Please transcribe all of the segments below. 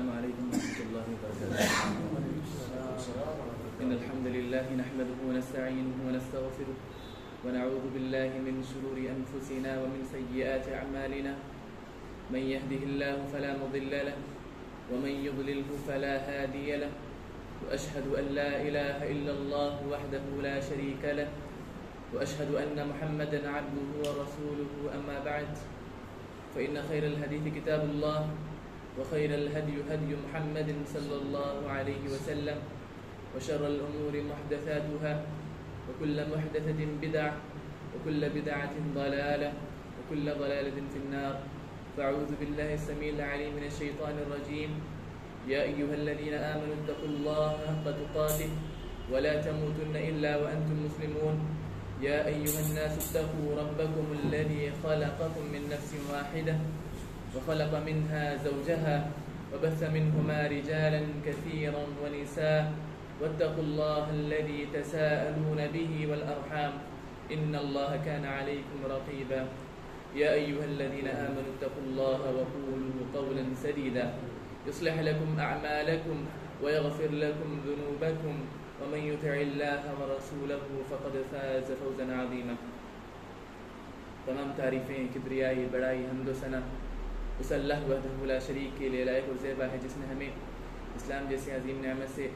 عليكم ورحمة الله وبركاته. إن الحمد لله نحمده ونستعينه ونستغفره ونعوذ بالله من شرور أنفسنا ومن سيئات أعمالنا. من يهده الله فلا مضل له ومن يضلله فلا هادي له. وأشهد أن لا إله إلا الله وحده لا شريك له وأشهد أن محمدا عبده ورسوله. أما بعد، فإن خير الحديث كتاب الله وخير الهدي هدي محمد صلى الله عليه وسلم وشر الأمور محدثاتها وكل محدثة بدعة وكل بدعة ضلالة وكل ضلالة في النار. فأعوذ بالله السميع العليم من الشيطان الرجيم. يا أيها الذين آمنوا اتقوا الله حق تقاته ولا تموتن إلا وأنتم مسلمون. يا أيها الناس اتقوا ربكم الذي خلقكم من نفس واحدة وخلق منها زوجها وبث منهما رجالا كثيرا ونساء واتقوا الله الذي تساءلون به والأرحام إن الله كان عليكم رقيبا. يا أيها الذين آمنوا اتقوا الله وقولوا قولا سديدا يصلح لكم أعمالكم ويغفر لكم ذنوبكم ومن يطع الله ورسوله فقد فاز فوزا عظيما. تمام تعریفیں، کبریائی، بڑائی، حمد و ثنا اس اللہ وحدہ لا شریک کے لیے لائق و زیبا ہے جس نے ہمیں اسلام جیسی عظیم نعمت سے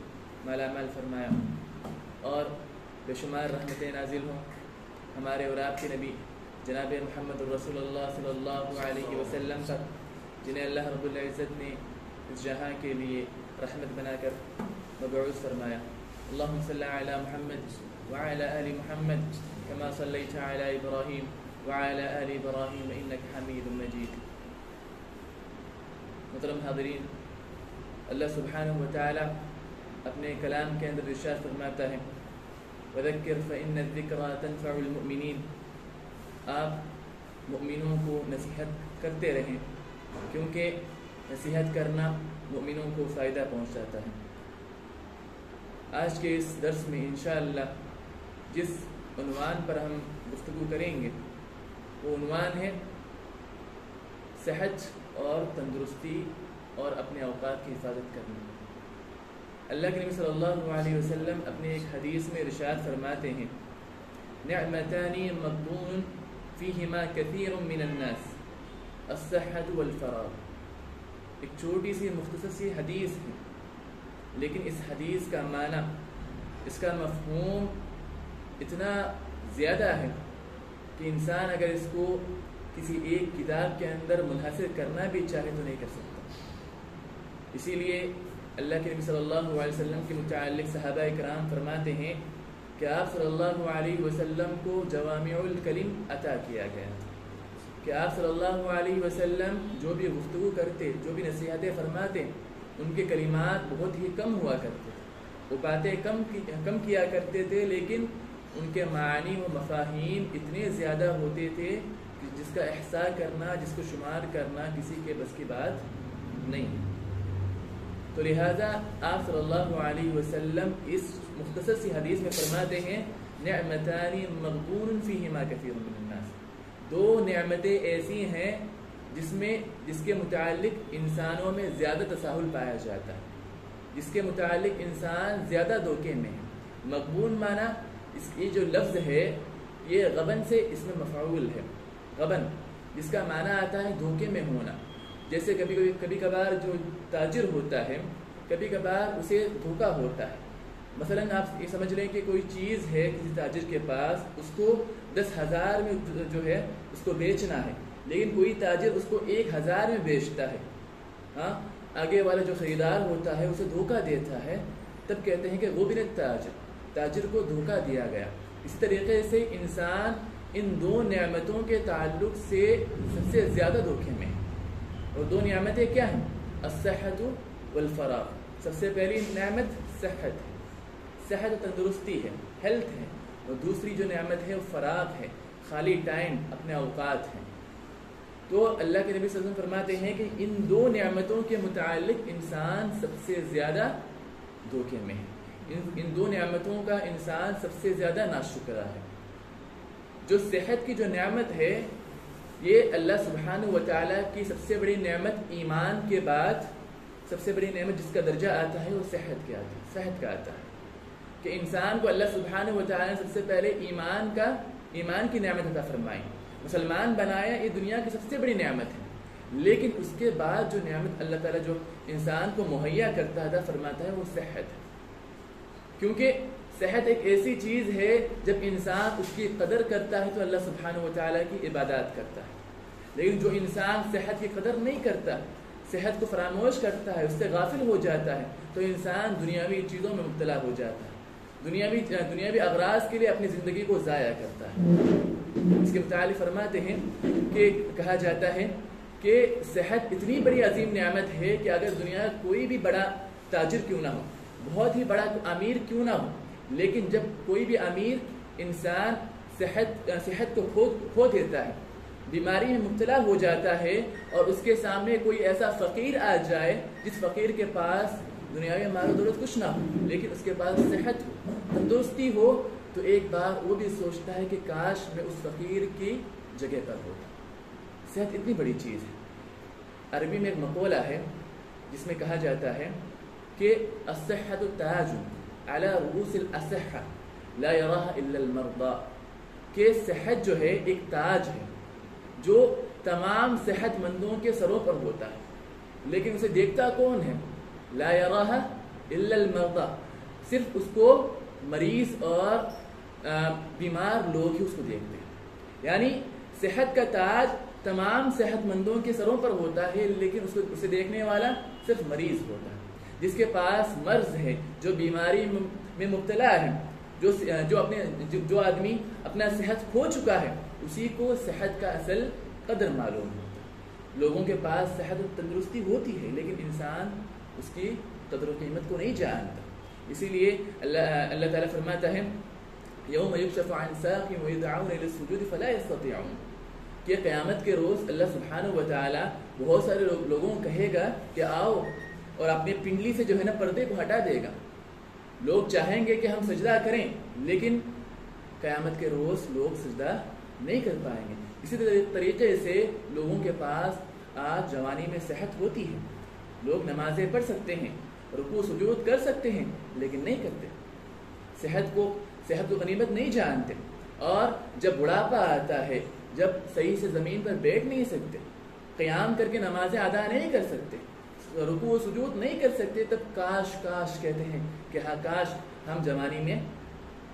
مالا مال فرمایا اور بے شمار رحمتیں نازل ہوں ہمارے اور آپ کے نبی جناب محمد الرسول اللہ صلی اللہ علیہ وسلم پر، جنہیں اللہ رب العزت نے اس جہاں کے لیے رحمت بنا کر مبعوث فرمایا. اللهم صل على محمد وعلى آل محمد كما صليت على إبراهيم وعلى آل إبراهيم إنك حميد مجيد. محترم حاضرین، اللہ سبحانہ وتعالی اپنے کلام کے اندر ارشاد فرماتا ہے وَذَكِّرْ فَإِنَّ الذِّكْرَى تَنفَعُ الْمُؤْمِنِينَ. آپ مؤمنوں کو نصیحت کرتے رہیں کیونکہ نصیحت کرنا مؤمنوں کو فائدہ پہنچاتا ہے. آج کے اس درس میں انشاءاللہ جس عنوان پر ہم گفتگو کریں گے وہ عنوان ہے صحت اور تندرستی اور اپنے اوقات کی حفاظت کرنا. اللہ کے نبی صلی اللہ علیہ وسلم اپنے ایک حدیث میں ارشاد فرماتے ہیں نعمتان مغبون فیہما کثیر من الناس الصحت والفراغ. ایک چھوٹی سی مختصر سی حدیث ہے، لیکن اس حدیث کا معنی، اس کا مفہوم اتنا زیادہ ہے کہ انسان اگر اس کو کسی ایک کتاب کے اندر منحصر کرنا بھی چاہے تو نہیں کر سکتا. اسی لیے اللہ کے نبی صلی اللہ علیہ وسلم کے متعلق صحابہ اکرام فرماتے ہیں کہ آپ صلی اللہ علیہ وسلم کو جوامع الکلم عطا کیا گیا کہ آپ صلی اللہ علیہ وسلم جو بھی گفتگو کرتے، جو بھی نصیحتیں فرماتے، ان کے کلمات بہت ہی کم ہوا کرتے تھے. وہ باتیں کم کیا کرتے تھے، لیکن ان کے معنی و مفاہیم اتنے زیادہ ہوتے تھے کہ جس کا احصاء کرنا، جس کو شمار کرنا کسی کے بس کی بات نہیں. تو لہٰذا آپ صلی اللہ علیہ وسلم اس مختصر سی حدیث میں فرماتے ہیں نعمتان مغبون فیہما کثیر من الناس. دو نعمتیں ایسی ہیں جس کے متعلق انسانوں میں زیادہ تساہل پایا جاتا ہے، جس کے متعلق انسان زیادہ دھوکے میں ہے. مغبون معنی یہ جو لفظ ہے یہ غبن سے اس میں مفعول ہے. غبن جس کا معنی آتا ہے دھوکے میں ہونا. جیسے کبھی کبھار جو تاجر ہوتا ہے کبھی کبھار اسے دھوکا ہوتا ہے. مثلا آپ یہ سمجھ لیں کہ کوئی چیز ہے کسی تاجر کے پاس، اس کو 10,000 میں جو ہے اس کو بیچنا ہے، لیکن کوئی تاجر اس کو 1,000 میں بیچتا ہے. ہاں، آگے والا جو خریدار ہوتا ہے اسے دھوکا دیتا ہے، تب کہتے ہیں کہ غبن التاجر، تاجر کو دھوکا دیا گیا. اسی طریقے سے انسان ان دو نعمتوں کے تعلق سے سب سے زیادہ دھوکے میں ہے. اور دو نعمتیں کیا ہیں؟ الصحت والفراغ. سب سے پہلی نعمت صحت ہے، صحت و تندرستی ہے، ہیلتھ ہے. اور دوسری جو نعمت ہے وہ فراغ ہے، خالی ٹائم، اپنے اوقات ہیں. تو اللہ کے نبی صلی اللہ علیہ وسلم فرماتے ہیں کہ ان دو نعمتوں کے متعلق انسان سب سے زیادہ دھوکے میں ہے. ان دو نعمتوں کا انسان سب سے زیادہ ناشکرا ہے. جو صحت کی جو نعمت ہے یہ اللہ سبحانہ و تعالیٰ کی سب سے بڑی نعمت ایمان کے بعد سب سے بڑی نعمت جس کا درجہ آتا ہے وہ صحت کا آتا ہے کہ انسان کو اللہ سبحانہ و تعالیٰ نے سب سے پہلے ایمان کی نعمت عطا فرمائی، مسلمان بنایا، یہ دنیا کی سب سے بڑی نعمت ہے، لیکن اس کے بعد جو نعمت اللہ تعالیٰ جو انسان کو مہیا کرتا عطا فرماتا ہے وہ صحت ہے، کیونکہ صحت ایک ایسی چیز ہے جب انسان اس کی قدر کرتا ہے تو اللہ سبحانہ و تعالیٰ کی عبادات کرتا ہے، لیکن جو انسان صحت کی قدر نہیں کرتا، صحت کو فراموش کرتا ہے، اس سے غافل ہو جاتا ہے، تو انسان دنیاوی چیزوں میں مبتلا ہو جاتا ہے، دنیاوی اغراض کے لیے اپنی زندگی کو ضائع کرتا ہے۔ اس کے متعلق فرماتے ہیں کہ کہا جاتا ہے کہ صحت اتنی بڑی عظیم نعمت ہے کہ اگر دنیا کوئی بھی بڑا تاجر کیوں نہ ہو، بہت ہی بڑا امیر کیوں نہ ہو، لیکن جب کوئی بھی امیر انسان صحت کو کھو دیتا ہے، بیماری میں مبتلا ہو جاتا ہے، اور اس کے سامنے کوئی ایسا فقیر آ جائے جس فقیر کے پاس دنیاوی مال و دولت کچھ نہ ہو لیکن اس کے پاس صحت ہو، تندرستی ہو، تو ایک بار وہ بھی سوچتا ہے کہ کاش میں اس فقیر کی جگہ پر ہوتا۔ صحت اتنی بڑی چیز ہے۔ عربی میں ایک مقولہ ہے جس میں کہا جاتا ہے کہ الصحة تاج على رؤوس الأصحة لا يراها إلا المرضى، کہ صحت جو ہے ایک تاج ہے جو تمام صحت مندوں کے سروں پر ہوتا ہے، لیکن اسے دیکھتا کون ہے؟ لا يراها إلا المرضى، صرف اس کو مریض اور بیمار لوگ ہی اس کو دیکھتے ہیں۔ یعنی صحت کا تاج تمام صحت مندوں کے سروں پر ہوتا ہے، لیکن اسے دیکھنے والا صرف مریض ہوتا ہے، جس کے پاس مرض ہے، جو بیماری میں مبتلا ہے، جو آدمی اپنا صحت کھو چکا ہے، اسی کو صحت کا اصل قدر معلوم ہوتا ہے۔ لوگوں کے پاس صحت و تندرستی ہوتی ہے لیکن انسان اس کی قدر و قیمت کو نہیں جانتا، اسی لیے اللہ تعالیٰ فرماتا ہے یوم یکشف عن ساق ویدعون الی السجود فلا یستطیعون، کہ قیامت کے روز اللہ سبحانہ و تعالیٰ بہت سارے لوگوں کو کہے گا کہ آؤ، اور اپنے پنڈلی سے جو ہے نا پردے کو ہٹا دے گا، لوگ چاہیں گے کہ ہم سجدہ کریں لیکن قیامت کے روز لوگ سجدہ نہیں کر پائیں گے۔ اسی طریقے سے لوگوں کے پاس آج جوانی میں صحت ہوتی ہے، لوگ نمازیں پڑھ سکتے ہیں، رکوع سجود کر سکتے ہیں، لیکن نہیں کرتے، صحت کو غنیمت نہیں جانتے، اور جب بڑھاپا آتا ہے، جب صحیح سے زمین پر بیٹھ نہیں سکتے، قیام کر کے نمازیں ادا نہیں کر سکتے، رکوع و سجود نہیں کر سکتے، تب کاش کہتے ہیں کہ ہاں کاش ہم جوانی میں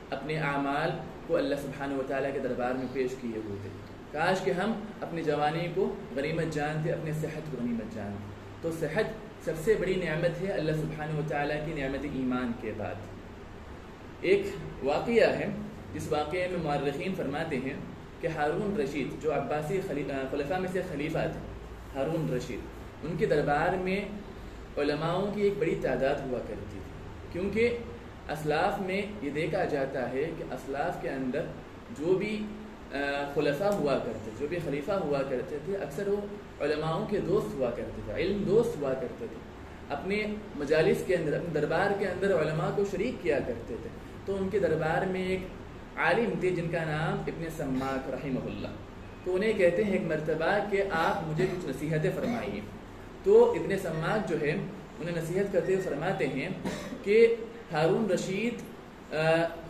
اپنے اعمال کو اللہ سبحانہ و تعالیٰ کے دربار میں پیش کیے ہوتے، کاش کہ ہم اپنی جوانی کو غنیمت جانتے، اپنے صحت کو غنیمت جانتے۔ تو صحت سب سے بڑی نعمت ہے اللہ سبحانہ و تعالیٰ کی نعمت ایمان کے بعد۔ ایک واقعہ ہے جس واقعے میں مورخین فرماتے ہیں کہ ہارون رشید جو عباسی خلفاء میں سے خلیفہ تھے، ہارون رشید، ان کے دربار میں علماؤں کی ایک بڑی تعداد ہوا کرتی تھی، کیونکہ اسلاف میں یہ دیکھا جاتا ہے کہ اسلاف کے اندر جو بھی خلفاء ہوا کرتے، جو بھی خلیفہ ہوا کرتے تھے، اکثر وہ علماؤں کے دوست ہوا کرتے تھے، علم دوست ہوا کرتے تھے، اپنے مجالس کے اندر، اپنے دربار کے اندر علماء کو شریک کیا کرتے تھے۔ تو ان کے دربار میں ایک عالم تھے جن کا نام ابن سماک رحمہ اللہ، تو انہیں کہتے ہیں ایک مرتبہ کہ آپ مجھے کچھ نصیحتیں فرمائیے۔ تو ابن سماک جو ہے انہیں نصیحت کرتے ہوئے فرماتے ہیں کہ ہارون رشید،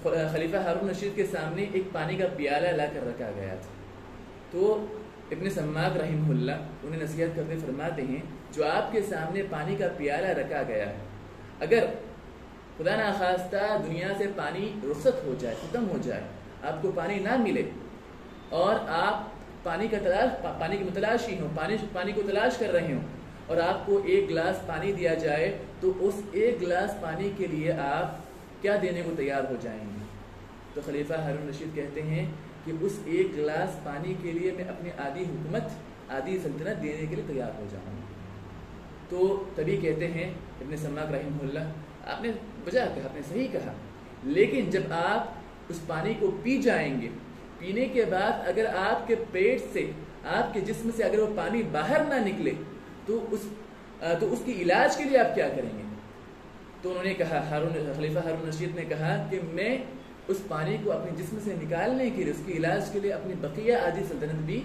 خلیفہ ہارون رشید کے سامنے ایک پانی کا پیالہ لا کر رکھا گیا تھا، تو ابن سماک رحمہ اللہ انہیں نصیحت کرتے فرماتے ہیں جو آپ کے سامنے پانی کا پیالہ رکھا گیا ہے، اگر خدا نخواستہ دنیا سے پانی رخصت ہو جائے، ختم ہو جائے، آپ کو پانی نہ ملے اور آپ پانی کی متلاشی ہوں، پانی کو تلاش کر رہے ہوں، اور آپ کو ایک گلاس پانی دیا جائے، تو اس ایک گلاس پانی کے لیے آپ کیا دینے کو تیار ہو جائیں گے؟ تو خلیفہ ہارون رشید کہتے ہیں کہ اس ایک گلاس پانی کے لیے میں اپنی آدھی حکومت، آدھی سلطنت دینے کے لیے تیار ہو جاؤں گا۔ تو تبھی کہتے ہیں ابن سماک رحمہ اللہ، آپ نے وجہ کہا، آپ نے صحیح کہا، لیکن جب آپ اس پانی کو پی جائیں گے، پینے کے بعد اگر آپ کے پیٹ سے، آپ کے جسم سے اگر وہ پانی باہر نہ نکلے تو اس کی علاج کے لیے آپ کیا کریں گے؟ تو انہوں نے کہا، خلیفہ ہارون رشید نے کہا کہ میں اس پانی کو اپنے جسم سے نکالنے کے لیے، اس کی علاج کے لیے اپنی بقیہ آدھی سلطنت بھی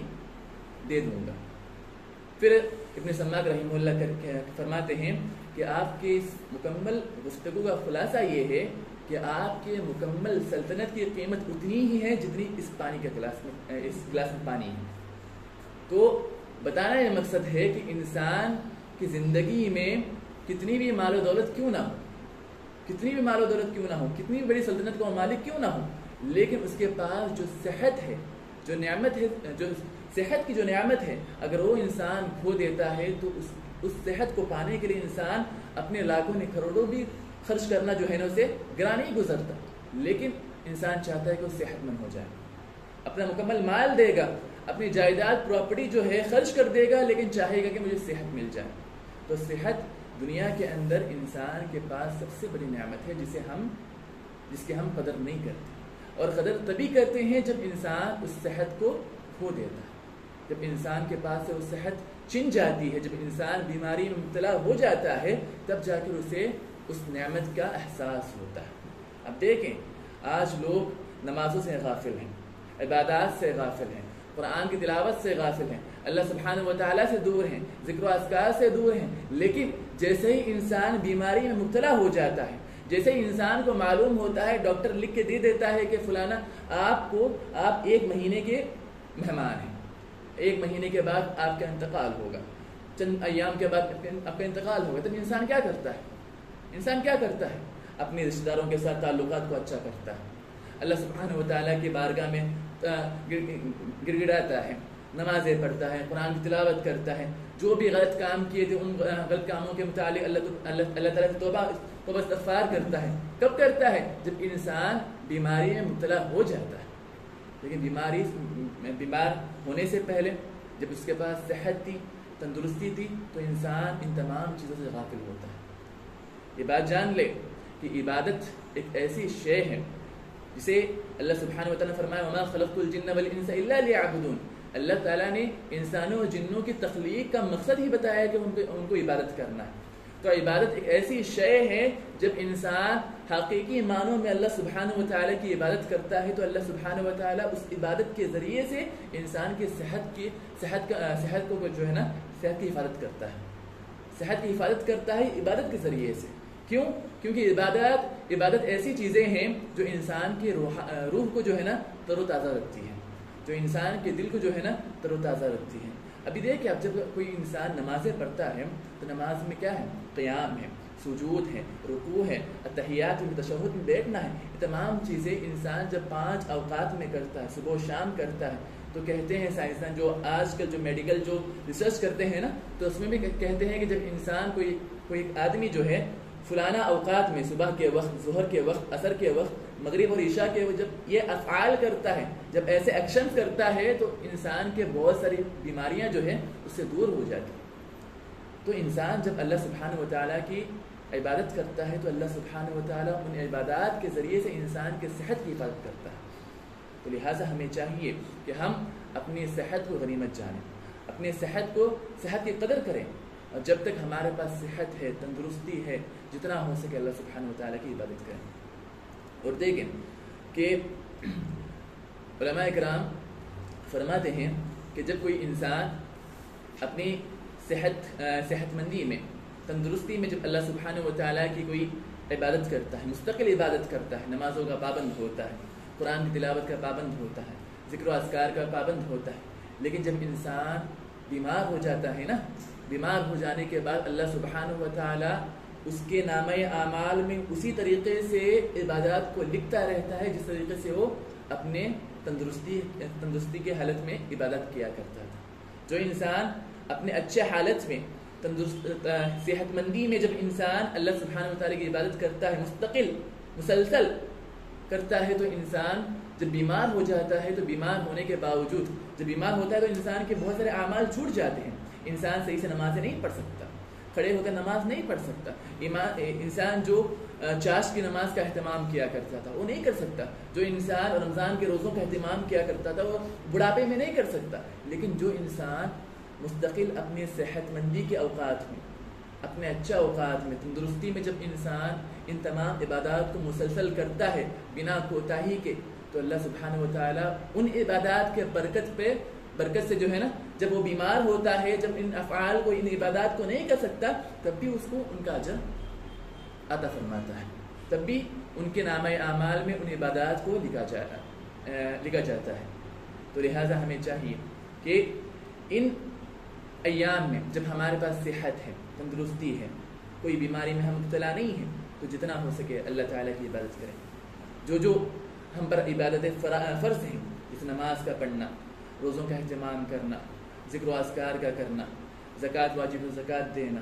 دے دوں گا۔ پھر ابن سماک رحمہ اللہ فرماتے ہیں کہ آپ کی اس مکمل گفتگو کا خلاصہ یہ ہے کہ آپ کے مکمل سلطنت کی قیمت اتنی ہی ہے جتنی اس پانی کے گلاس میں پانی ہے. تو بتانا یہ مقصد ہے کہ انسان کی زندگی میں کتنی بھی مال و دولت کیوں نہ ہو، کتنی بھی مال و دولت کیوں نہ ہو، کتنی بھی بڑی سلطنت کا مالک کیوں نہ ہو، لیکن اس کے پاس جو صحت ہے، جو نعمت ہے، جو صحت کی جو نعمت ہے، اگر وہ انسان کھو دیتا ہے تو اس صحت کو پانے کے لیے انسان اپنے لاکھوں نے کروڑوں بھی خرچ کرنا جو ہے نا اسے گرا نہیں گزرتا. لیکن انسان چاہتا ہے کہ وہ صحت مند ہو جائے، اپنا مکمل مال دے گا، اپنی جائیداد پراپرٹی جو ہے خرچ کر دے گا، لیکن چاہے گا کہ مجھے صحت مل جائے. تو صحت دنیا کے اندر انسان کے پاس سب سے بڑی نعمت ہے جس کے ہم قدر نہیں کرتے، اور قدر تبھی کرتے ہیں جب انسان اس صحت کو کھو دیتا ہے، جب انسان کے پاس سے وہ صحت چھن جاتی ہے، جب انسان بیماری میں مبتلا ہو جاتا ہے، تب جا کر اسے اس نعمت کا احساس ہوتا ہے. اب دیکھیں آج لوگ نمازوں سے غافل ہیں، عبادات سے غافل ہیں، قرآن کی تلاوت سے غافل ہیں، اللہ سبحانہ و تعالیٰ سے دور ہیں، ذکر و اذکار سے دور ہیں. لیکن جیسے ہی انسان بیماری میں مبتلا ہو جاتا ہے، جیسے ہی انسان کو معلوم ہوتا ہے، ڈاکٹر لکھ کے دے دیتا ہے کہ فلانا آپ 1 مہینے کے مہمان ہیں، 1 مہینے کے بعد آپ کا انتقال ہوگا، چند ایام کے بعد آپ کا انتقال ہوگا، تب انسان کیا کرتا ہے؟ انسان کیا کرتا ہے؟ اپنے رشتہ داروں کے ساتھ تعلقات کو اچھا کرتا ہے، اللہ سبحانہ و تعالیٰ کی بارگاہ میں گڑگڑاتا ہے، نمازیں پڑھتا ہے، قرآن کی تلاوت کرتا ہے، جو بھی غلط کام کیے تھے ان غلط کاموں کے متعلق اللہ تعالیٰ سے توبہ استغفار کرتا ہے. کب کرتا ہے؟ جب انسان بیماری میں مبتلا ہو جاتا ہے. لیکن بیمار ہونے سے پہلے جب اس کے پاس صحت تھی، تندرستی تھی، تو انسان ان تمام چیزوں سے غافل ہوتا ہے. یہ بات جان لے کہ عبادت ایک ایسی شے ہے جسے اللہ سبحانہ و تعالیٰ نے فرمایا وَمَا خَلَقْتُ الْجِنَّ وَالْإِنسَ إِلَّا لِيَعْبُدُونَ. اللہ تعالیٰ نے انسانوں اور جنوں کی تخلیق کا مقصد ہی بتایا کہ ان کو عبادت کرنا ہے. تو عبادت ایک ایسی شے ہے جب انسان حقیقی معنوں میں اللہ سبحانہ و تعالیٰ کی عبادت کرتا ہے تو اللہ سبحانہ و تعالیٰ اس عبادت کے ذریعے سے انسان کی صحت کو جو ہے نا صحت کی حفاظت کرتا ہے. صحت کی حفاظت کرتا ہے عبادت کے ذریعے سے. کیوں؟ کیونکہ عبادت ایسی چیزیں ہیں جو انسان کی روح کو جو ہے نا تر و تازہ رکھتی ہے، جو انسان کے دل کو جو ہے نا تر و تازہ رکھتی ہے. ابھی دیکھیں اب جب کوئی انسان نمازیں پڑھتا ہے تو نماز میں کیا ہے؟ قیام ہے، سجود ہے، رکوع ہے، تحیات میں، تشہد میں بیٹھنا ہے. یہ تمام چیزیں انسان جب 5 اوقات میں کرتا ہے، صبح و شام کرتا ہے، تو کہتے ہیں سائنسدان جو آج کل جو میڈیکل جو ریسرچ کرتے ہیں نا، تو اس میں بھی کہتے ہیں کہ جب انسان کوئی آدمی جو ہے فلانا اوقات میں صبح کے وقت، ظہر کے وقت، عصر کے وقت، مغرب اور عشاء کے وقت جب یہ افعال کرتا ہے، جب ایسے ایکشن کرتا ہے تو انسان کے بہت ساری بیماریاں جو ہیں اس سے دور ہو جاتی ہیں. تو انسان جب اللہ سبحانہ و تعالیٰ کی عبادت کرتا ہے تو اللہ سبحانہ و تعالیٰ ان عبادات کے ذریعے سے انسان کے صحت کی حفاظت کرتا ہے. تو لہٰذا ہمیں چاہیے کہ ہم اپنی صحت کو غنیمت جانیں، اپنے صحت کی قدر کریں، اور جب تک ہمارے پاس صحت ہے، تندرستی ہے، جتنا ہو سکے اللہ سبحانہ و تعالیٰ کی عبادت کریں. اور دیکھیں کہ علماء کرام فرماتے ہیں کہ جب کوئی انسان اپنی صحت مندی میں، تندرستی میں جب اللہ سبحانہ و تعالیٰ کی کوئی عبادت کرتا ہے، مستقل عبادت کرتا ہے، نمازوں کا پابند ہوتا ہے، قرآن کی تلاوت کا پابند ہوتا ہے، ذکر و اذکار کا پابند ہوتا ہے، لیکن جب انسان بیمار ہو جاتا ہے نا، بیمار ہو جانے کے بعد اللہ سبحانہ و تعالیٰ اس کے نامہ اعمال میں اسی طریقے سے عبادات کو لکھتا رہتا ہے جس طریقے سے وہ اپنے تندرستی کے حالت میں عبادت کیا کرتا تھا. جو انسان اپنے اچھے حالت میں، صحت مندی میں جب انسان اللہ سبحانہ و تعالیٰ کی عبادت کرتا ہے، مسلسل کرتا ہے، تو انسان جب بیمار ہو جاتا ہے تو بیمار ہونے کے باوجود جب بیمار ہوتا ہے تو انسان کے بہت سارے اعمال چھوٹ جاتے ہیں. انسان صحیح سے نمازیں نہیں پڑھ سکتا، کھڑے ہو کر نماز نہیں پڑھ سکتا. انسان جو چاشت کی نماز کا اہتمام کیا کرتا تھا وہ نہیں کر سکتا. جو انسان رمضان کے روزوں کا اہتمام کیا کرتا تھا وہ بڑھاپے میں نہیں کر سکتا. لیکن جو انسان مستقل اپنی صحت مندی کے اوقات میں، اپنے اچھے اوقات میں، تندرستی میں جب انسان ان تمام عبادات کو مسلسل کرتا ہے بنا کوتاہی کے، تو اللہ سبحانہ و تعالیٰ ان عبادات کے برکت پہ برکت سے جو ہے نا، جب وہ بیمار ہوتا ہے، جب ان افعال کو، ان عبادات کو نہیں کر سکتا، تب بھی اس کو ان کا اجر عطا فرماتا ہے، تب بھی ان کے نامہ اعمال میں ان عبادات کو لکھا جاتا ہے۔ تو لہٰذا ہمیں چاہیے کہ ان ایام میں جب ہمارے پاس صحت ہے، تندرستی ہے، کوئی بیماری میں ہم مبتلا نہیں ہیں، تو جتنا ہو سکے اللہ تعالیٰ کی عبادت کریں۔ جو ہم پر عبادت فرض ہیں، جس نماز کا پڑھنا، روزوں کا اہتمام کرنا، ذکر و اذکار کا کرنا، زکوٰۃ واجب و زکوٰۃ دینا،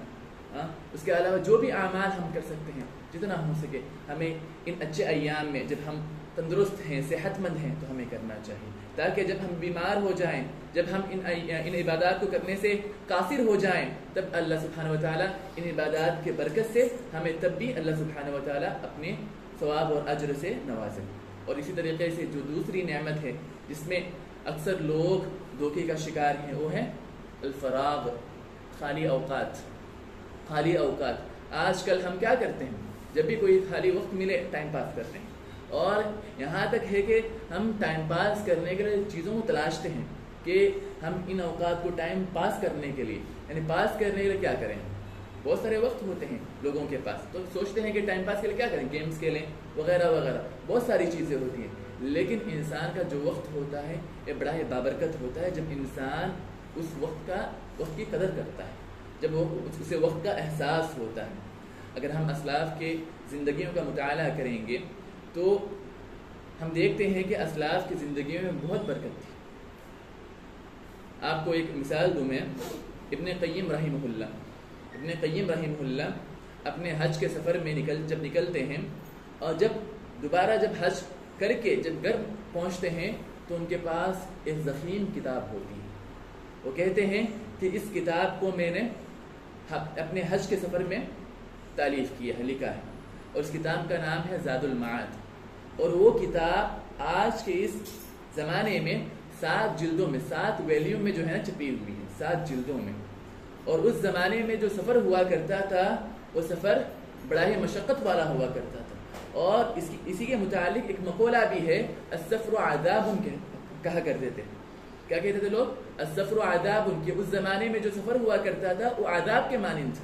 اس کے علاوہ جو بھی اعمال ہم کر سکتے ہیں، جتنا ہو سکے ہمیں ان اچھے ایام میں جب ہم تندرست ہیں، صحت مند ہیں، تو ہمیں کرنا چاہیے، تاکہ جب ہم بیمار ہو جائیں، جب ہم ان عبادات کو کرنے سے قاصر ہو جائیں، تب اللہ سبحانہ و تعالیٰ ان عبادات کے برکت سے ہمیں تب بھی اللہ سبحانہ و تعالیٰ اپنے ثواب اور اجر سے نوازے۔ اور اسی طریقے سے جو دوسری نعمت ہے جس میں اکثر لوگ دھوکے کا شکار ہیں، وہ ہے الفراغ، خالی اوقات۔ آج کل ہم کیا کرتے ہیں، جب بھی کوئی خالی وقت ملے ٹائم پاس کرتے ہیں، اور یہاں تک ہے کہ ہم ٹائم پاس کرنے کے لیے چیزوں کو تلاشتے ہیں کہ ہم ان اوقات کو ٹائم پاس کرنے کے لیے، یعنی پاس کرنے کے لیے کیا کریں۔ بہت سارے وقت ہوتے ہیں لوگوں کے پاس، تو سوچتے ہیں کہ ٹائم پاس کے لیے کیا کریں، گیمز کھیلیں وغیرہ وغیرہ، بہت ساری چیزیں ہوتی ہیں، لیکن انسان کا جو وقت ہوتا ہے یہ بڑا ہی بابرکت ہوتا ہے جب انسان اس وقت کی قدر کرتا ہے، جب وہ اسے وقت کا احساس ہوتا ہے۔ اگر ہم اسلاف کے زندگیوں کا مطالعہ کریں گے تو ہم دیکھتے ہیں کہ اسلاف کی زندگیوں میں بہت برکت تھی۔ آپ کو ایک مثال دوں میں، ابن قیم رحمہ اللہ اپنے حج کے سفر میں جب نکلتے ہیں، اور جب دوبارہ حج کر کے جب گھر پہنچتے ہیں تو ان کے پاس ایک ضخیم کتاب ہوتی ہے۔ وہ کہتے ہیں کہ اس کتاب کو میں نے اپنے حج کے سفر میں تالیف کیا ہے، لکھا ہے، اور اس کتاب کا نام ہے زاد المعاد، اور وہ کتاب آج کے اس زمانے میں 7 جلدوں میں، 7 ویلیوم میں جو ہے نا چھپی ہوئی ہے، 7 جلدوں میں۔ اور اس زمانے میں جو سفر ہوا کرتا تھا وہ سفر بڑا ہی مشقت والا ہوا کرتا تھا، اور اسی کے متعلق ایک مقولہ بھی ہے، السفر عذاب، کہا کرتے تھے، کیا کہتے تھے لوگ، السفر عذاب، کہ اس زمانے میں جو سفر ہوا کرتا تھا وہ عذاب کے مانند تھا،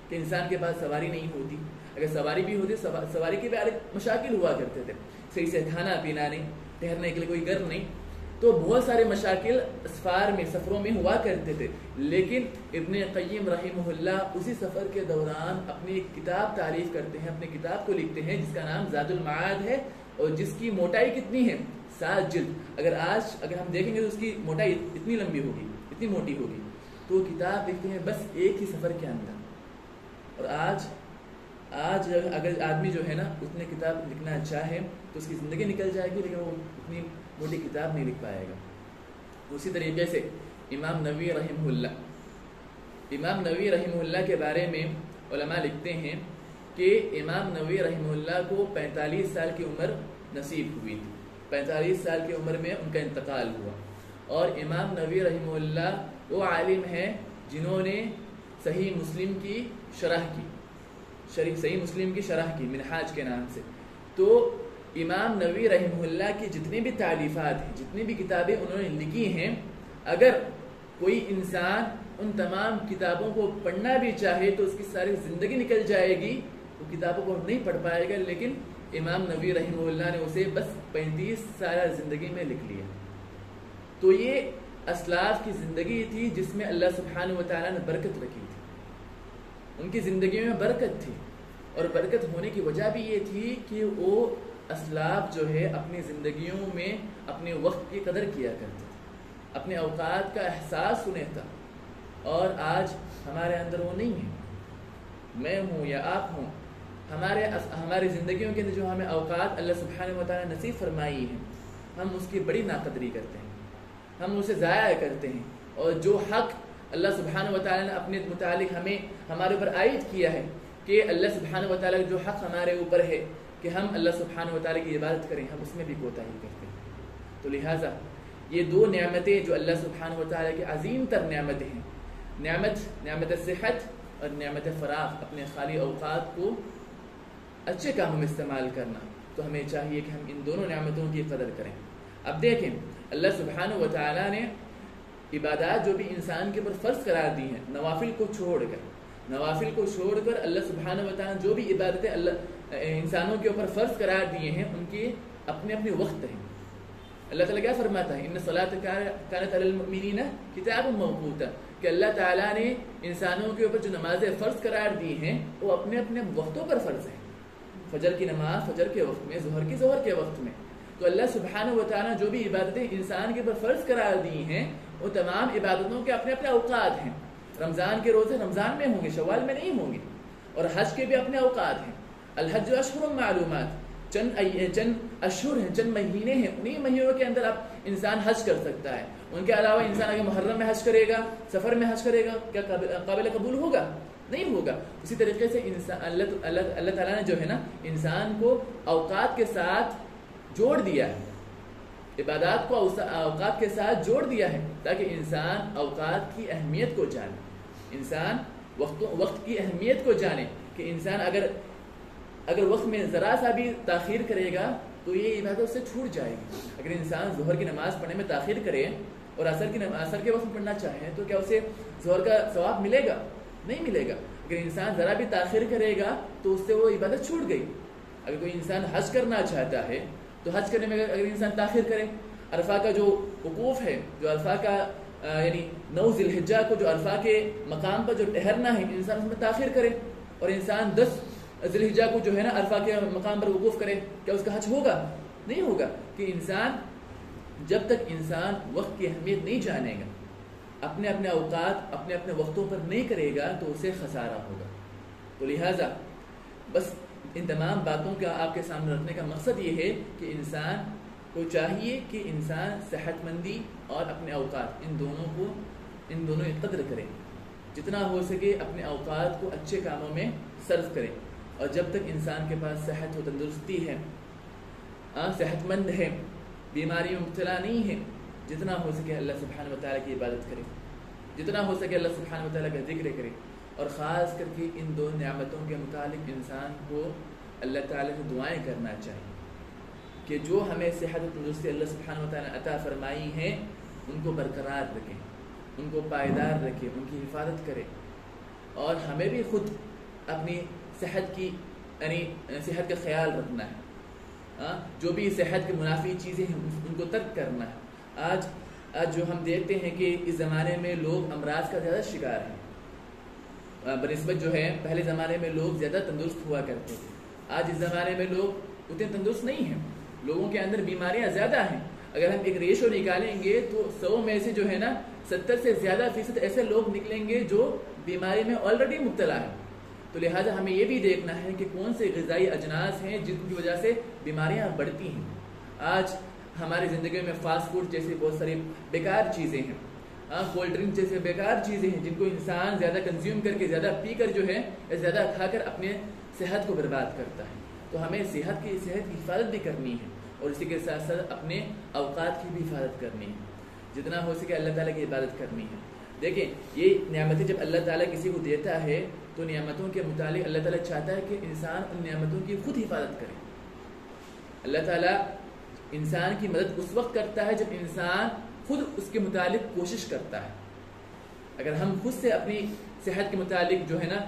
کہ انسان کے پاس سواری نہیں ہوتی، اگر سواری بھی ہوتی سواری کے بھی مشاکل ہوا کرتے تھے، صحیح سے کھانا پینا نہیں، ٹھہرنے کے لیے کوئی گھر نہیں، تو بہت سارے مشاکل اسفار میں، سفروں میں ہوا کرتے تھے۔ لیکن ابن قیم رحمہ اللہ اسی سفر کے دوران اپنی ایک کتاب تعریف کرتے ہیں، اپنی کتاب کو لکھتے ہیں جس کا نام زاد المعاد ہے، اور جس کی موٹائی کتنی ہے، 7 جلد۔ اگر ہم دیکھیں گے تو اس کی موٹائی اتنی لمبی ہوگی، اتنی موٹی ہوگی، تو وہ کتاب لکھتے ہیں بس ایک ہی سفر کے اندر۔ اور آج اگر آدمی جو ہے نا اتنے کتاب لکھنا چاہے تو اس کی زندگی نکل جائے گی، لیکن وہ اتنی موٹی کتاب نہیں لکھ پائے گا۔ اسی طریقے سے امام نووی رحمہ اللہ کے بارے میں علماء لکھتے ہیں کہ امام نووی رحمہ اللہ کو 45 سال کی عمر نصیب ہوئی تھی، 45 سال کی عمر میں ان کا انتقال ہوا، اور امام نووی رحمہ اللہ وہ عالم ہیں جنہوں نے صحیح مسلم کی شرح کی منہاج کے نام سے۔ تو امام نووی رحمہ اللہ کی جتنی بھی تعلیفات ہیں، جتنی بھی کتابیں انہوں نے لکھی ہیں، اگر کوئی انسان ان تمام کتابوں کو پڑھنا بھی چاہے تو اس کی ساری زندگی نکل جائے گی، وہ کتابوں کو نہیں پڑھ پائے گا، لیکن امام نووی رحمہ اللہ نے اسے بس 35 سالہ زندگی میں لکھ لیا۔ تو یہ اسلاف کی زندگی تھی جس میں اللہ سبحانہ و تعالیٰ نے برکت رکھی تھی، ان کی زندگی میں برکت تھی، اور برکت ہونے کی وجہ بھی یہ تھی کہ وہ اسلاف جو ہے اپنی زندگیوں میں اپنے وقت کی قدر کیا کرتے تھے، اپنے اوقات کا احساس انہیں تھا، اور آج ہمارے اندر وہ نہیں ہے، میں ہوں یا آپ ہوں، ہماری زندگیوں کے اندر جو ہمیں اوقات اللہ سبحانہ و تعالیٰ نے نصیب فرمائی ہیں، ہم اس کی بڑی ناقدری کرتے ہیں، ہم اسے ضائع کرتے ہیں، اور جو حق اللہ سبحانہ و تعالیٰ نے اپنے متعلق ہمارے اوپر عائد کیا ہے، کہ اللہ سبحانہ و تعالیٰ جو حق ہمارے اوپر ہے کہ ہم اللہ سبحانہ و تعالیٰ کی عبادت کریں، ہم اس میں بھی کوتاہی کرتے ہیں۔ تو لہٰذا یہ 2 نعمتیں جو اللہ سبحانہ و تعالیٰ کی عظیم تر نعمتیں ہیں، نعمت صحت اور نعمت فراغ، اپنے خالی اوقات کو اچھے کاموں میں استعمال کرنا، تو ہمیں چاہیے کہ ہم ان دونوں نعمتوں کی قدر کریں۔ اب دیکھیں اللہ سبحانہ و تعالیٰ نے عبادات جو بھی انسان کے اوپر فرض قرار دی ہیں نوافل کو چھوڑ کر اللہ سبحانہ و تعالیٰ جو بھی عبادتیں انسانوں کے اوپر فرض قرار دیے ہیں ان کے اپنے اپنے وقت ہیں. اللہ تعالیٰ کیا فرماتا ہے؟ ان الصلاۃ کانت علی المؤمنین کتابا موقوتا، کہ اللہ تعالیٰ نے انسانوں کے اوپر جو نمازیں فرض قرار دی ہیں وہ اپنے اپنے وقتوں پر فرض ہیں. فجر کی نماز فجر کے وقت میں، ظہر کی ظہر کے وقت میں. تو اللہ سبحانہ و تعالیٰ جو بھی عبادتیں انسان کے اوپر فرض قرار دی ہیں وہ تمام عبادتوں کے اپنے اپنے اوقات ہیں. رمضان کے روزے رمضان میں ہوں گے، شوال میں نہیں ہوں گے. اور حج کے بھی اپنے اوقات ہیں. الحج اشہر معلومات، چند اشہر ہیں، چند مہینے ہیں، انہیں مہینوں کے اندر آپ انسان حج کر سکتا ہے. ان کے علاوہ انسان اگر محرم میں حج کرے گا، سفر میں حج کرے گا، کیا قابل قبول ہوگا؟ نہیں ہوگا. اسی طریقے سے اللہ تعالیٰ نے جو ہے نا انسان کو اوقات کے ساتھ جوڑ دیا ہے، عبادات کو اوقات کے ساتھ جوڑ دیا ہے تاکہ انسان اوقات کی اہمیت کو جانے، انسان وقت کی اہمیت کو جانے کہ انسان اگر وقت میں ذرا سا بھی تاخیر کرے گا تو یہ عبادت اس سے چھوٹ جائے گی. اگر انسان ظہر کی نماز پڑھنے میں تاخیر کرے اور عصر کے وقت میں پڑھنا چاہے تو کیا اسے ظہر کا ثواب ملے گا؟ نہیں ملے گا. اگر انسان ذرا بھی تاخیر کرے گا تو اس سے وہ عبادت چھوٹ گئی. اگر کوئی انسان حج کرنا چاہتا ہے تو حج کرنے میں اگر انسان تاخیر کرے، عرفہ کا جو وقوف ہے، جو عرفہ کا یعنی 9 ذی الحجہ کو جو عرفہ کے مقام پر جو ٹھہرنا ہے، انسان اس میں تاخیر کرے اور انسان 10 ذی الحجہ کو جو ہے نا عرفہ کے مقام پر وقوف کرے، کیا اس کا حج ہوگا؟ نہیں ہوگا. کہ انسان جب تک انسان وقت کی اہمیت نہیں جانے گا، اپنے اپنے اوقات اپنے اپنے وقتوں پر نہیں کرے گا تو اسے خسارہ ہوگا. تو لہٰذا بس ان تمام باتوں کا آپ کے سامنے رکھنے کا مقصد یہ ہے کہ انسان کو چاہیے کہ انسان صحت مندی اور اپنے اوقات ان دونوں کی قدر کرے، جتنا ہو سکے اپنے اوقات کو اچھے کاموں میں صرف کرے. اور جب تک انسان کے پاس صحت و تندرستی ہے، صحت مند ہے، بیماری میں مبتلا نہیں ہے، جتنا ہو سکے اللہ سبحانہ و تعالیٰ کی عبادت کرے، جتنا ہو سکے اللہ سبحانہ و تعالیٰ کا ذکر کرے. اور خاص کر کے ان 2 نعمتوں کے متعلق انسان کو اللہ تعالیٰ سے دعائیں کرنا چاہیے کہ جو ہمیں صحت و تندرستی اللہ سبحانہ و تعالیٰ نے عطا فرمائی ہیں ان کو برقرار رکھیں، ان کو پائیدار رکھیں، ان کی حفاظت کریں. اور ہمیں بھی خود اپنی صحت کا خیال رکھنا ہے. جو بھی صحت کے منافی چیزیں ہیں ان کو ترک کرنا ہے. آج جو ہم دیکھتے ہیں کہ اس زمانے میں لوگ امراض کا زیادہ شکار ہیں بنسبت جو ہے پہلے زمانے میں لوگ زیادہ تندرست ہوا کرتے تھے. آج اس زمانے میں لوگ اتنے تندرست نہیں ہیں، لوگوں کے اندر بیماریاں زیادہ ہیں. اگر ہم ایک ریشو نکالیں گے تو 100 میں سے جو ہے نا 70 سے زیادہ فیصد ایسے لوگ نکلیں گے جو بیماری میں آلریڈی مبتلا ہیں. تو لہٰذا ہمیں یہ بھی دیکھنا ہے کہ کون سے غذائی اجناس ہیں جن کی وجہ سے بیماریاں بڑھتی ہیں. آج ہماری زندگی میں فاسٹ فوڈ جیسے بہت ساری بیکار چیزیں ہیں، کولڈ ڈرنک جیسے بیکار چیزیں ہیں جن کو انسان زیادہ کنزیوم کر کے، زیادہ پی کر جو ہے زیادہ کھا کر اپنے صحت کو برباد کرتا ہے. تو ہمیں صحت کی حفاظت بھی کرنی ہے اور اسی کے ساتھ ساتھ اپنے اوقات کی بھی حفاظت کرنی ہے. جتنا ہو سکے اللہ تعالیٰ کی عبادت کرنی ہے. دیکھیں یہ نعمتیں جب اللہ تعالیٰ کسی کو دیتا ہے تو نعمتوں کے متعلق اللہ تعالیٰ چاہتا ہے کہ انسان ان نعمتوں کی خود حفاظت کرے. اللہ تعالیٰ انسان کی مدد اس وقت کرتا ہے جب انسان خود اس کے متعلق کوشش کرتا ہے. اگر ہم خود سے اپنی صحت کے متعلق جو ہے نا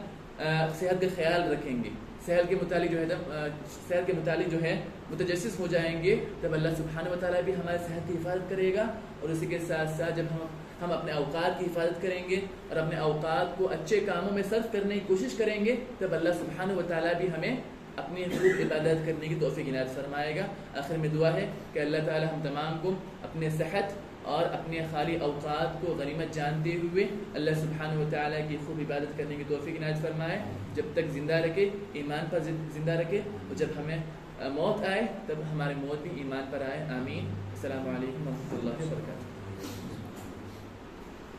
صحت کا خیال رکھیں گے، صحت کے متعلق جو ہے متجسس ہو جائیں گے، تب اللہ سبحانہ و تعالیٰ بھی ہماری صحت کی حفاظت کرے گا. اور اسی کے ساتھ ساتھ جب ہم اپنے اوقات کی حفاظت کریں گے اور اپنے اوقات کو اچھے کاموں میں صرف کرنے کی کوشش کریں گے تب اللہ سبحانہ و تعالیٰ بھی ہمیں اپنی خوب عبادت کرنے کی توفیق عنایت فرمائے گا. آخر میں دعا ہے کہ اللہ تعالیٰ ہم تمام کو اپنے صحت اور اپنے خالی اوقات کو غنیمت جانتے ہوئے اللہ سبحانہ و تعالیٰ کی خوب عبادت کرنے کی توفیق عنایت فرمائے. جب تک زندہ رکھے، ایمان پر زندہ رکھے، اور جب ہمیں موت آئے تب ہماری موت بھی ایمان پر آئے. آمین. السلام علیکم ورحمۃ اللہ وبرکاتہ.